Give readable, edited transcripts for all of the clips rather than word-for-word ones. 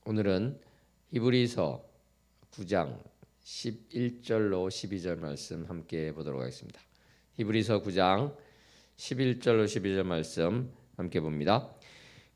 오늘은 히브리서 9장 11절로 12절 말씀 함께 보도록 하겠습니다. 히브리서 9장 11절로 12절 말씀 함께 봅니다.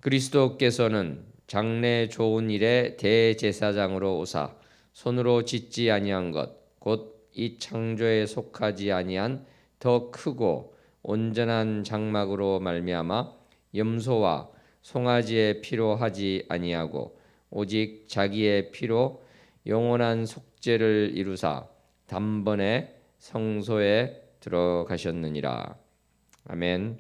그리스도께서는 장래 좋은 일의 대제사장으로 오사 손으로 짓지 아니한 것 곧 이 창조에 속하지 아니한 더 크고 온전한 장막으로 말미암아 염소와 송아지의 피로 하지 아니하고 오직 자기의 피로 영원한 속죄를 이루사 단번에 성소에 들어가셨느니라. 아멘.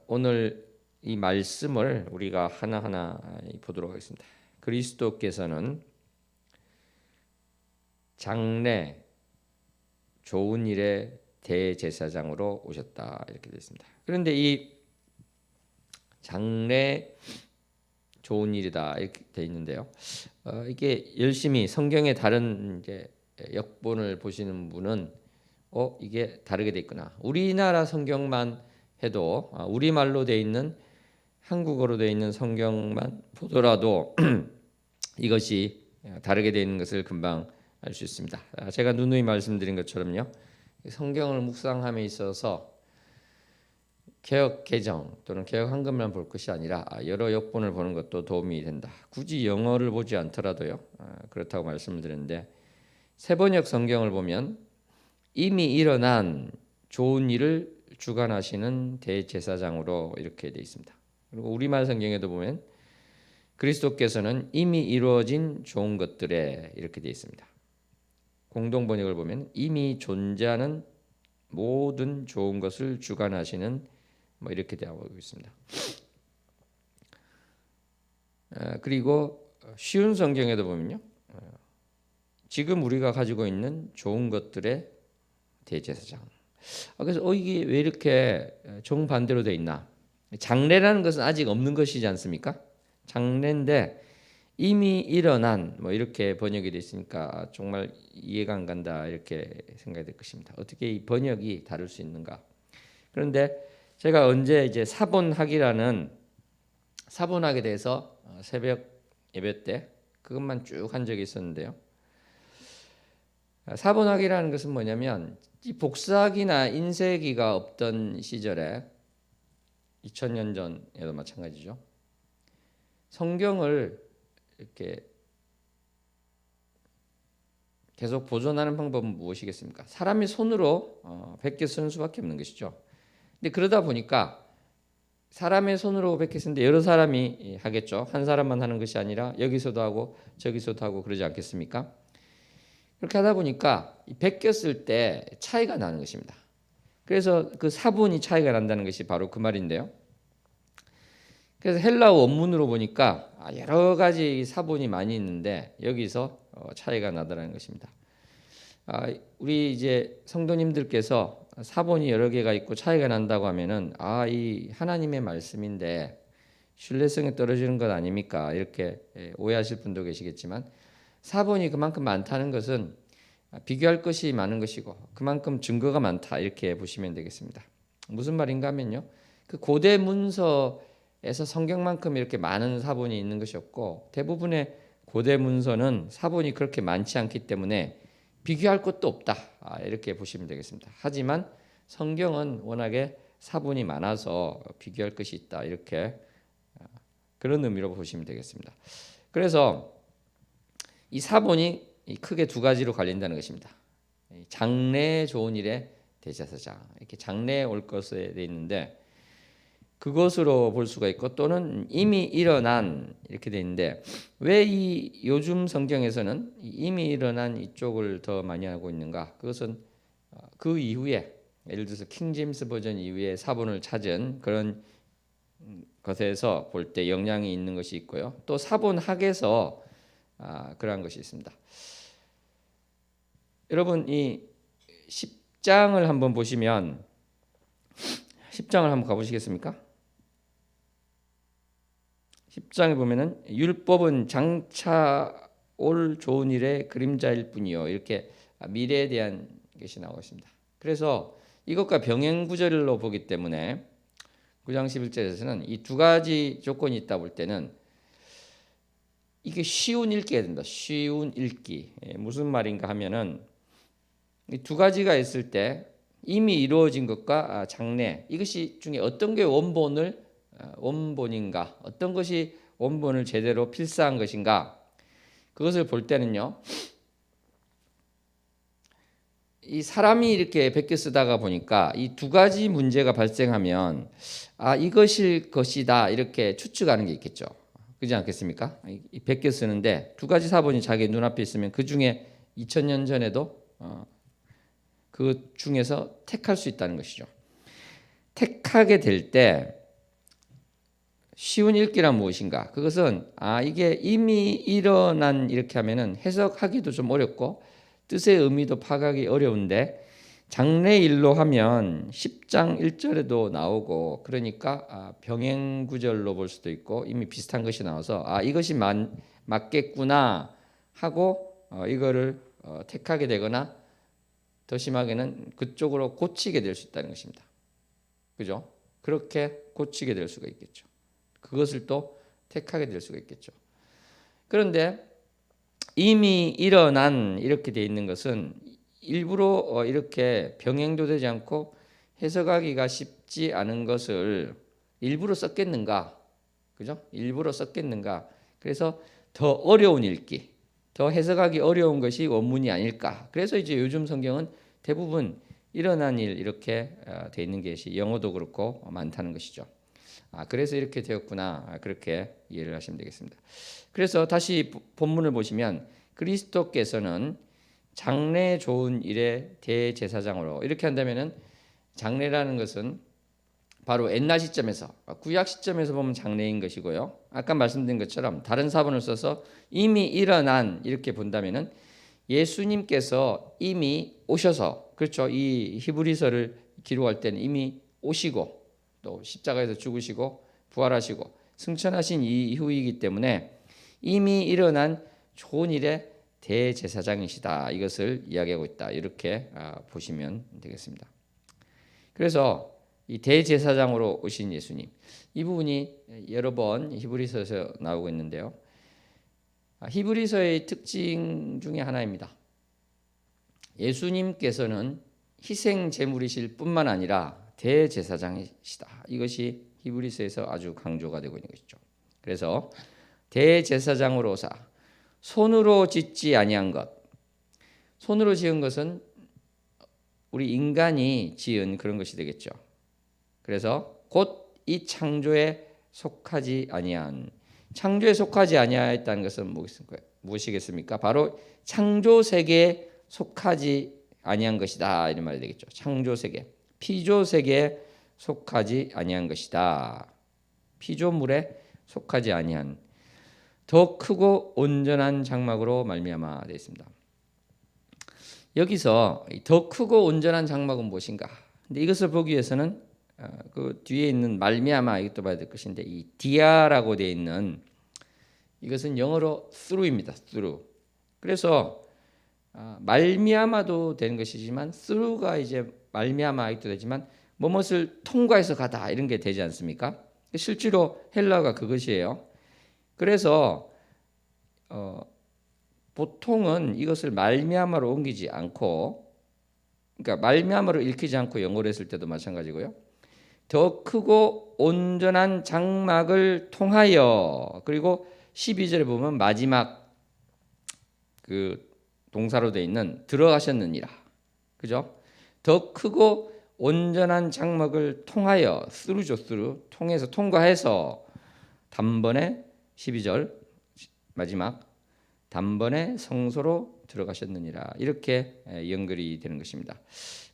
오늘 이 말씀을 우리가 하나하나 보도록 하겠습니다. 그리스도께서는 장래 좋은 일의 대제사장으로 오셨다 이렇게 되어 있습니다. 그런데 이 장래 좋은 일이다 이렇게 되어 있는데요. 이게 열심히 성경의 다른 이제 역본을 보시는 분은 이게 다르게 돼 있구나. 우리나라 성경만 해도 우리말로 되어 있는 한국어로 되어 있는 성경만 보더라도 이것이 다르게 되어 있는 것을 금방 알 수 있습니다. 제가 누누이 말씀드린 것처럼요. 성경을 묵상함에 있어서 개역 개정 또는 개역 한글만 볼 것이 아니라 여러 역본을 보는 것도 도움이 된다. 굳이 영어를 보지 않더라도요. 그렇다고 말씀을 드렸는데 세번역 성경을 보면 이미 일어난 좋은 일을 주관하시는 대제사장으로 이렇게 되어 있습니다. 그리고 우리말 성경에도 보면 그리스도께서는 이미 이루어진 좋은 것들에 이렇게 되어 있습니다. 공동번역을 보면 이미 존재하는 모든 좋은 것을 주관하시는 이렇게 되어 있습니다. 그리고 쉬운 성경에도 보면요, 지금 우리가 가지고 있는 좋은 것들의 대제사장. 그래서 이게 왜 이렇게 정반대로 되어 있나? 장래라는 것은 아직 없는 것이지 않습니까? 장래인데 이미 일어난 이렇게 번역이 되어 있으니까 정말 이해가 안 간다 이렇게 생각이 될 것입니다. 어떻게 이 번역이 다를 수 있는가? 그런데 제가 언제 이제 사본학에 대해서 새벽 예배 때 그것만 쭉 한 적이 있었는데요. 사본학이라는 것은 뭐냐면 이 복사기나 인쇄기가 없던 시절에 2000년 전에도 마찬가지죠. 성경을 이렇게 계속 보존하는 방법은 무엇이겠습니까? 사람이 손으로 베껴 쓰는 수밖에 없는 것이죠. 근데 그러다 보니까 사람의 손으로 베껴 쓰는데 여러 사람이 하겠죠. 한 사람만 하는 것이 아니라 여기서도 하고 저기서도 하고 그러지 않겠습니까? 그렇게 하다 보니까 베껴 쓸 때 차이가 나는 것입니다. 그래서 그 사본이 차이가 난다는 것이 바로 그 말인데요. 그래서 헬라어 원문으로 보니까 여러 가지 사본이 많이 있는데 여기서 차이가 나더라는 것입니다. 우리 이제 성도님들께서 사본이 여러 개가 있고 차이가 난다고 하면은 이 하나님의 말씀인데 신뢰성이 떨어지는 것 아닙니까? 이렇게 오해하실 분도 계시겠지만 사본이 그만큼 많다는 것은 비교할 것이 많은 것이고 그만큼 증거가 많다 이렇게 보시면 되겠습니다. 무슨 말인가 하면요. 그 고대 문서에서 성경만큼 이렇게 많은 사본이 있는 것이 없고 대부분의 고대 문서는 사본이 그렇게 많지 않기 때문에 비교할 것도 없다 이렇게 보시면 되겠습니다. 하지만 성경은 워낙에 사본이 많아서 비교할 것이 있다 이렇게 그런 의미로 보시면 되겠습니다. 그래서 이 사본이 크게 두 가지로 갈린다는 것입니다. 장래에 좋은 일의 대제사장 이렇게 장래에 올 것에 돼 있는데 그것으로 볼 수가 있고 또는 이미 일어난 이렇게 돼 있는데 왜 이 요즘 성경에서는 이미 일어난 이쪽을 더 많이 하고 있는가? 그것은 그 이후에 예를 들어서 킹제임스 버전 이후에 사본을 찾은 그런 것에서 볼 때 영향이 있는 것이 있고요. 또 사본학에서 그러한 것이 있습니다. 여러분 이 10장을 한번 보시면 10장을 한번 가보시겠습니까? 10장에 보면은 율법은 장차 올 좋은 일의 그림자일 뿐이요 이렇게 미래에 대한 것이 나오고 있습니다. 그래서 이것과 병행 구절로 보기 때문에 9장 11절에서는 이 두 가지 조건이 있다 볼 때는 이게 쉬운 읽기가 된다. 쉬운 읽기. 무슨 말인가 하면은 이 두 가지가 있을 때 이미 이루어진 것과 장래 이것이 중에 어떤 게 원본인가, 어떤 것이 원본을 제대로 필사한 것인가, 그것을 볼 때는요, 이 사람이 이렇게 베껴 쓰다가 보니까 이 두 가지 문제가 발생하면 이것일 것이다 이렇게 추측하는 게 있겠죠. 그렇지 않겠습니까? 이 베껴 쓰는데 두 가지 사본이 자기 눈앞에 있으면 그 중에 2000년 전에도 그 중에서 택할 수 있다는 것이죠. 택하게 될 때 쉬운 읽기란 무엇인가? 그것은 이게 이미 일어난 이렇게 하면은 해석하기도 좀 어렵고 뜻의 의미도 파악하기 어려운데 장래일로 하면 10장 1절에도 나오고 그러니까 병행 구절로 볼 수도 있고 이미 비슷한 것이 나와서 이것이 맞겠구나 하고 이거를 택하게 되거나 더 심하게는 그쪽으로 고치게 될 수 있다는 것입니다. 그죠? 그렇게 고치게 될 수가 있겠죠. 그것을 또 택하게 될 수가 있겠죠. 그런데 이미 일어난 이렇게 돼 있는 것은 일부러 이렇게 병행도 되지 않고 해석하기가 쉽지 않은 것을 일부러 썼겠는가? 그죠? 일부러 썼겠는가? 그래서 더 어려운 읽기, 더 해석하기 어려운 것이 원문이 아닐까? 그래서 이제 요즘 성경은 대부분 일어난 일 이렇게 돼 있는 것이 영어도 그렇고 많다는 것이죠. 그래서 이렇게 되었구나. 그렇게 이해를 하시면 되겠습니다. 그래서 다시 본문을 보시면 그리스도께서는 장래 좋은 일의 대제사장으로 이렇게 한다면은 장래라는 것은 바로 옛날 시점에서 구약 시점에서 보면 장래인 것이고요. 아까 말씀드린 것처럼 다른 사본을 써서 이미 일어난 이렇게 본다면은 예수님께서 이미 오셔서 그렇죠. 이 히브리서를 기록할 때는 이미 오시고 또 십자가에서 죽으시고 부활하시고 승천하신 이후이기 때문에 이미 일어난 좋은 일의 대제사장이시다. 이것을 이야기하고 있다. 이렇게 보시면 되겠습니다. 그래서 이 대제사장으로 오신 예수님, 이 부분이 여러 번 히브리서에서 나오고 있는데요. 히브리서의 특징 중에 하나입니다. 예수님께서는 희생 제물이실 뿐만 아니라 대제사장이시다. 이것이 히브리서에서 아주 강조가 되고 있는 것이죠. 그래서 대제사장으로사 손으로 짓지 아니한 것, 손으로 지은 것은 우리 인간이 지은 그런 것이 되겠죠. 그래서 곧 이 창조에 속하지 아니한, 창조에 속하지 아니하였다는 것은 무엇이겠습니까? 바로 창조 세계에 속하지 아니한 것이다 이런 말이 되겠죠. 창조 세계, 피조 세계에 속하지 아니한 것이다. 피조물에 속하지 아니한 더 크고 온전한 장막으로 말미암아 되어 있습니다. 여기서 더 크고 온전한 장막은 무엇인가? 근데 이것을 보기 위해서는 그 뒤에 있는 말미암아 이것도 봐야 될 것인데 이 디아라고 되어 있는 이것은 영어로 through입니다. through. 그래서 말미암아도 되는 것이지만 through가 이제 말미암아도 되지만 무엇을 통과해서 가다 이런 게 되지 않습니까? 실제로 헬라어가 그것이에요. 그래서 보통은 이것을 말미암아로 옮기지 않고, 그러니까 말미암아로 읽히지 않고 영어로 했을 때도 마찬가지고요. 더 크고 온전한 장막을 통하여, 그리고 12절에 보면 마지막 그 동사로 되어 있는 들어가셨느니라. 그죠? 더 크고 온전한 장막을 통하여, through죠, through. 통해서, 통과해서 단번에 12절 마지막 단번에 성소로 들어가셨느니라. 이렇게 연결이 되는 것입니다.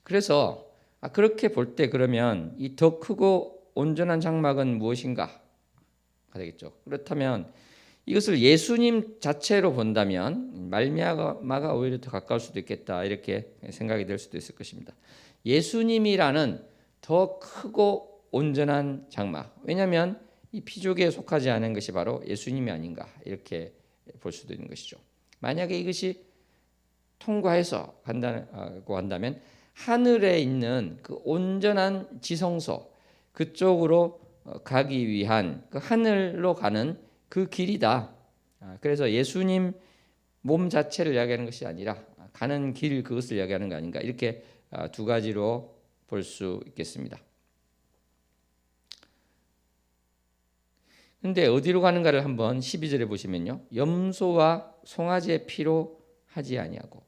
그래서 그렇게 볼 때 그러면 이 더 크고 온전한 장막은 무엇인가 되겠죠. 그렇다면 이것을 예수님 자체로 본다면 말미암아가 오히려 더 가까울 수도 있겠다 이렇게 생각이 될 수도 있을 것입니다. 예수님이라는 더 크고 온전한 장막. 왜냐하면 이 피조계에 속하지 않은 것이 바로 예수님이 아닌가 이렇게 볼 수도 있는 것이죠. 만약에 이것이 통과해서 간다고 한다면 하늘에 있는 그 온전한 지성소, 그쪽으로 가기 위한 그 하늘로 가는 그 길이다. 그래서 예수님 몸 자체를 이야기하는 것이 아니라 가는 길 그것을 이야기하는 거 아닌가 이렇게 두 가지로 볼 수 있겠습니다. 근데 어디로 가는가를 한번 12절에 보시면요. 염소와 송아지의 피로 하지 아니하고.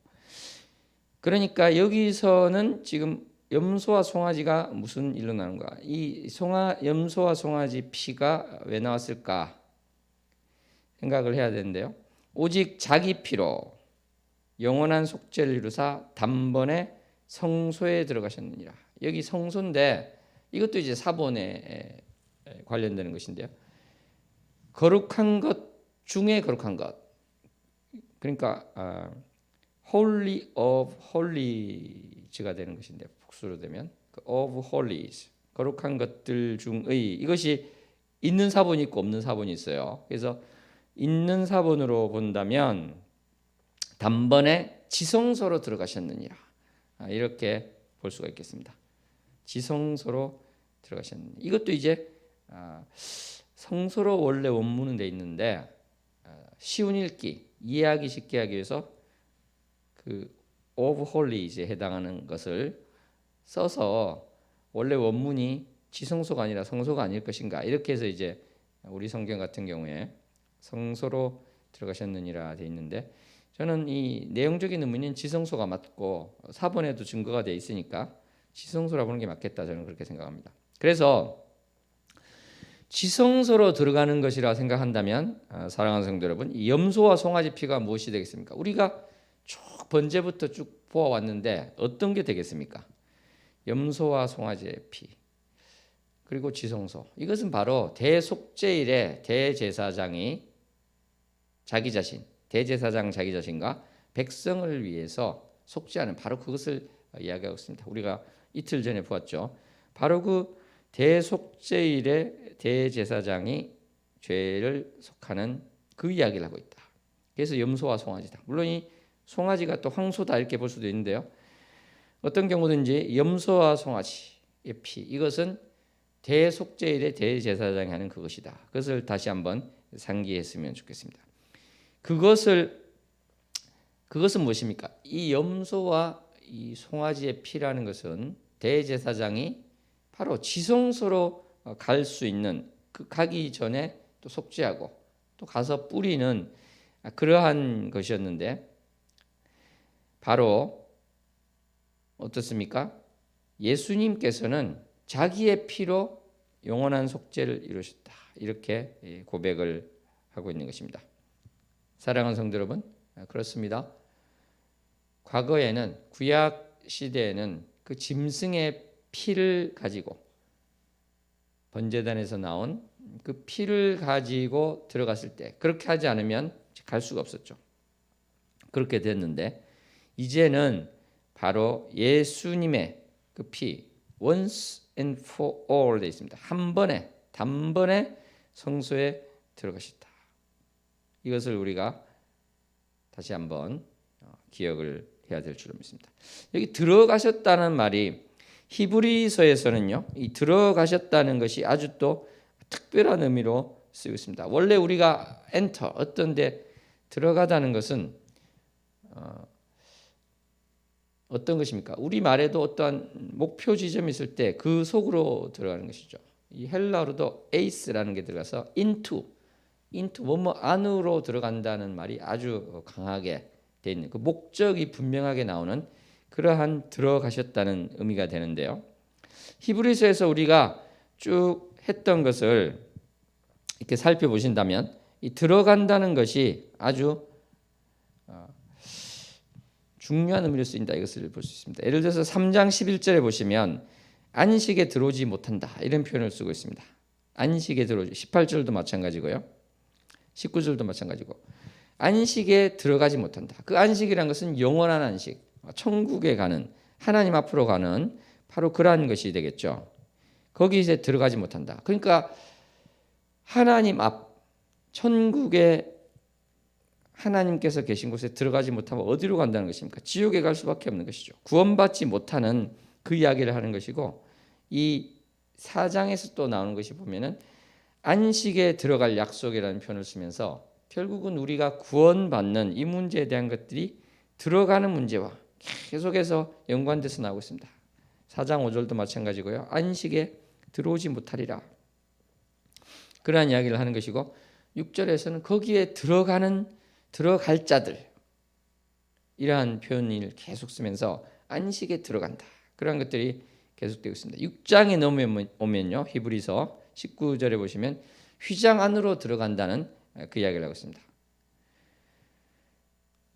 그러니까 여기서는 지금 염소와 송아지가 무슨 일로 나는가? 이 염소와 송아지 피가 왜 나왔을까? 생각을 해야 되는데요. 오직 자기 피로 영원한 속죄를 이루사 단번에 성소에 들어가셨느니라. 여기 성소인데 이것도 이제 사본에 관련되는 것인데요. 거룩한 것 중에 거룩한 것. 그러니까 Holy of Holies가 되는 것인데 복수로 되면 of Holies. 거룩한 것들 중의 이것이 있는 사본이 있고 없는 사본이 있어요. 그래서 있는 사본으로 본다면 단번에 지성소로 들어가셨느니라. 이렇게 볼 수가 있겠습니다. 지성소로 들어가셨느니라. 이것도 이제 성소로 원래 원문은 돼 있는데 쉬운 읽기, 이해하기 쉽게 하기 위해서 그 of holies에 해당하는 것을 써서 원래 원문이 지성소가 아니라 성소가 아닐 것인가 이렇게 해서 이제 우리 성경 같은 경우에 성소로 들어가셨느니라 돼 있는데 저는 이 내용적인 의미는 지성소가 맞고 사본에도 증거가 돼 있으니까 지성소라고 하는 게 맞겠다 저는 그렇게 생각합니다. 그래서 지성소로 들어가는 것이라 생각한다면 사랑하는 성도 여러분, 이 염소와 송아지 피가 무엇이 되겠습니까? 우리가 쭉 번제부터 쭉 보아왔는데 어떤 게 되겠습니까? 염소와 송아지의 피 그리고 지성소 이것은 바로 대속죄일에 대제사장이 자기 자신 대제사장 자기 자신과 백성을 위해서 속죄하는 바로 그것을 이야기하고 있습니다. 우리가 이틀 전에 보았죠. 바로 그 대속죄일에 대제사장이 죄를 속하는 그 이야기를 하고 있다. 그래서 염소와 송아지다. 물론 이 송아지가 또 황소다 이렇게 볼 수도 있는데요. 어떤 경우든지 염소와 송아지의 피 이것은 대속죄일에 대제사장이 하는 그것이다. 그것을 다시 한번 상기했으면 좋겠습니다. 그것은 무엇입니까? 이 염소와 이 송아지의 피라는 것은 대제사장이 바로 지성소로 갈 수 있는 그 가기 전에 또 속죄하고 또 가서 뿌리는 그러한 것이었는데 바로 어떻습니까? 예수님께서는 자기의 피로 영원한 속죄를 이루셨다. 이렇게 고백을 하고 있는 것입니다. 사랑하는 성도 여러분, 그렇습니다. 과거에는 구약 시대에는 그 짐승의 피를 가지고 번제단에서 나온 그 피를 가지고 들어갔을 때 그렇게 하지 않으면 갈 수가 없었죠. 그렇게 됐는데 이제는 바로 예수님의 그 피 once and for all 되어 있습니다. 한 번에 단번에 성소에 들어가셨다. 이것을 우리가 다시 한번 기억을 해야 될 줄로 믿습니다. 여기 들어가셨다는 말이 히브리서에서는요, 이 들어가셨다는 것이 아주 또 특별한 의미로 쓰이고 있습니다. 원래 우리가 enter 어떤데 들어가다는 것은 어떤 것입니까? 우리 말에도 어떠한 목표 지점이 있을 때 그 속으로 들어가는 것이죠. 이 헬라어로도 에이스라는 게 들어가서 into 뭐뭐 안으로 들어간다는 말이 아주 강하게 돼 있는 그 목적이 분명하게 나오는 그러한 들어가셨다는 의미가 되는데요. 히브리서에서 우리가 쭉 했던 것을 이렇게 살펴보신다면 이 들어간다는 것이 아주 중요한 의미로 쓰인다 이것을 볼 수 있습니다. 예를 들어서 3장 11절에 보시면 안식에 들어오지 못한다 이런 표현을 쓰고 있습니다. 안식에 들어오지 18절도 마찬가지고요. 19절도 마찬가지고 안식에 들어가지 못한다. 그 안식이란 것은 영원한 안식, 천국에 가는 하나님 앞으로 가는 바로 그러한 것이 되겠죠. 거기 이제 들어가지 못한다. 그러니까 하나님 앞 천국에 하나님께서 계신 곳에 들어가지 못하면 어디로 간다는 것입니까? 지옥에 갈 수밖에 없는 것이죠. 구원받지 못하는 그 이야기를 하는 것이고 이 4장에서 또 나오는 것이 보면은 안식에 들어갈 약속이라는 표현을 쓰면서 결국은 우리가 구원받는 이 문제에 대한 것들이 들어가는 문제와 계속해서 연관돼서 나오고 있습니다. 4장 5절도 마찬가지고요. 안식에 들어오지 못하리라. 그러한 이야기를 하는 것이고 6절에서는 거기에 들어갈 자들 이러한 표현을 계속 쓰면서 안식에 들어간다. 그런 것들이 계속되고 있습니다. 6장에 넘어오면요. 히브리서 19절에 보시면 휘장 안으로 들어간다는 그 이야기를 하고 있습니다.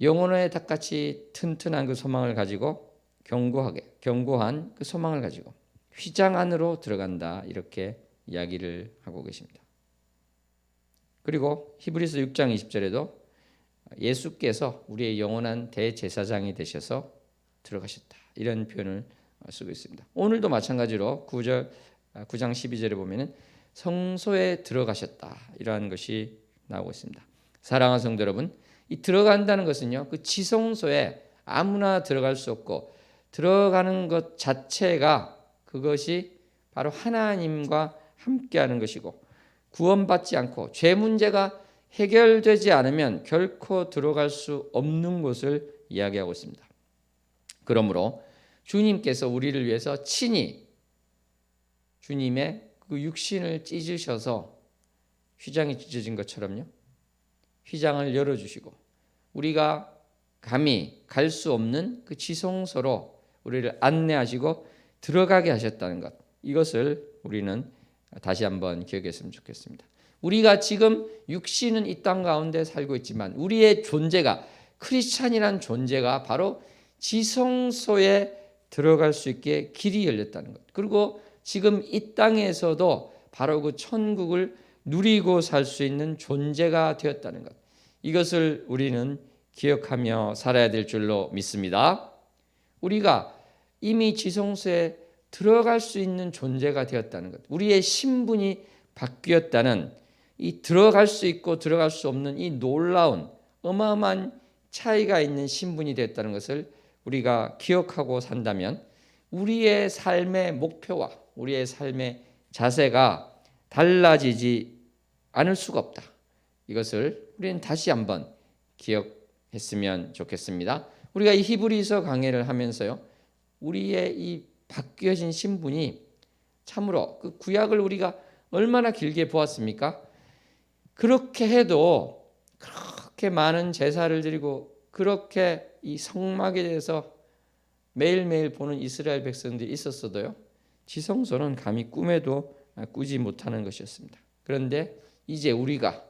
영혼의 닭같이 튼튼한 그 소망을 가지고 견고한 그 소망을 가지고 휘장 안으로 들어간다. 이렇게 이야기를 하고 계십니다. 그리고 히브리서 6장 20절에도 예수께서 우리의 영원한 대제사장이 되셔서 들어가셨다. 이런 표현을 쓰고 있습니다. 오늘도 마찬가지로 9장 12절에 보면은 성소에 들어가셨다. 이러한 것이 나오고 있습니다. 사랑하는 성도 여러분, 이 들어간다는 것은요, 그 지성소에 아무나 들어갈 수 없고 들어가는 것 자체가 그것이 바로 하나님과 함께하는 것이고 구원받지 않고 죄 문제가 해결되지 않으면 결코 들어갈 수 없는 곳을 이야기하고 있습니다. 그러므로 주님께서 우리를 위해서 친히 주님의 그 육신을 찢으셔서 휘장이 찢어진 것처럼요. 휘장을 열어주시고 우리가 감히 갈 수 없는 그 지성소로 우리를 안내하시고 들어가게 하셨다는 것. 이것을 우리는 다시 한번 기억했으면 좋겠습니다. 우리가 지금 육신은 이 땅 가운데 살고 있지만 우리의 존재가 크리스찬이란 존재가 바로 지성소에 들어갈 수 있게 길이 열렸다는 것. 그리고 지금 이 땅에서도 바로 그 천국을 누리고 살 수 있는 존재가 되었다는 것. 이것을 우리는 기억하며 살아야 될 줄로 믿습니다. 우리가 이미 지성소에 들어갈 수 있는 존재가 되었다는 것. 우리의 신분이 바뀌었다는 이 들어갈 수 있고 들어갈 수 없는 이 놀라운 어마어마한 차이가 있는 신분이 되었다는 것을 우리가 기억하고 산다면 우리의 삶의 목표와 우리의 삶의 자세가 달라지지 않을 수가 없다. 이것을 우리는 다시 한번 기억했으면 좋겠습니다. 우리가 이 히브리서 강해를 하면서요, 우리의 이 바뀌어진 신분이 참으로 그 구약을 우리가 얼마나 길게 보았습니까? 그렇게 해도 그렇게 많은 제사를 드리고 그렇게 이 성막에 대해서 매일매일 보는 이스라엘 백성들이 있었어도요, 지성소는 감히 꿈에도 꾸지 못하는 것이었습니다. 그런데 이제 우리가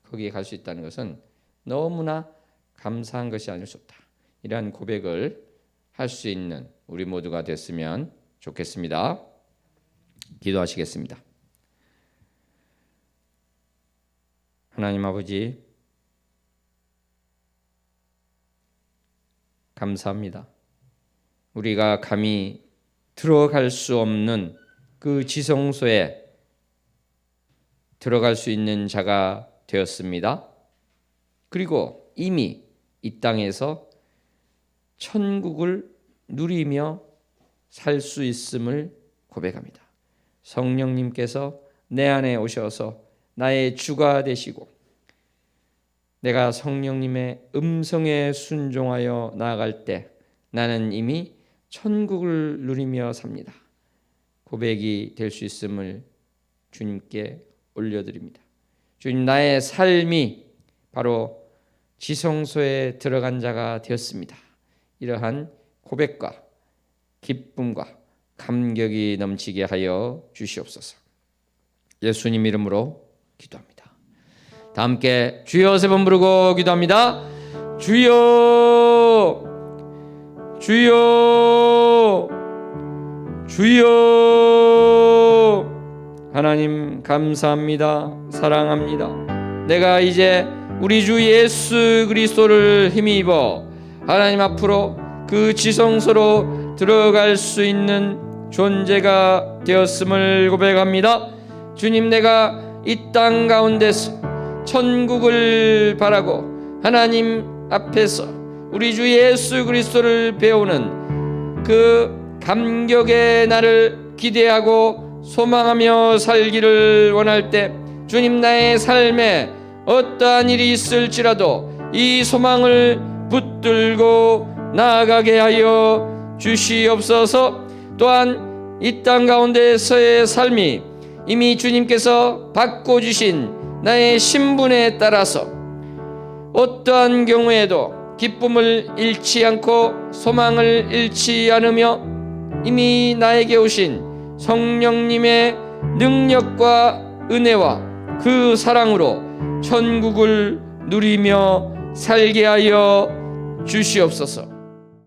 거기에 갈 수 있다는 것은 너무나 감사한 것이 아닐 수 없다. 이러한 고백을 할 수 있는 우리 모두가 됐으면 좋겠습니다. 기도하시겠습니다. 하나님 아버지, 감사합니다. 우리가 감히 들어갈 수 없는 그 지성소에 들어갈 수 있는 자가 되었습니다. 그리고 이미 이 땅에서 천국을 누리며 살 수 있음을 고백합니다. 성령님께서 내 안에 오셔서 나의 주가 되시고 내가 성령님의 음성에 순종하여 나아갈 때 나는 이미 천국을 누리며 삽니다. 고백이 될 수 있음을 주님께 올려드립니다. 주님, 나의 삶이 바로 지성소에 들어간 자가 되었습니다. 이러한 고백과 기쁨과 감격이 넘치게 하여 주시옵소서. 예수님 이름으로 기도합니다. 다 함께 주여 세 번 부르고 기도합니다. 주여, 주여, 주여. 하나님 감사합니다. 사랑합니다. 내가 이제 우리 주 예수 그리스도를 힘입어 하나님 앞으로 그 지성소로 들어갈 수 있는 존재가 되었음을 고백합니다. 주님, 내가 이 땅 가운데서 천국을 바라고 하나님 앞에서 우리 주 예수 그리스도를 배우는 그 감격의 날을 기대하고 소망하며 살기를 원할 때 주님, 나의 삶에 어떠한 일이 있을지라도 이 소망을 붙들고 나아가게 하여 주시옵소서. 또한 이 땅 가운데서의 삶이 이미 주님께서 바꿔주신 나의 신분에 따라서 어떠한 경우에도 기쁨을 잃지 않고 소망을 잃지 않으며 이미 나에게 오신 성령님의 능력과 은혜와 그 사랑으로 천국을 누리며 살게 하여 주시옵소서.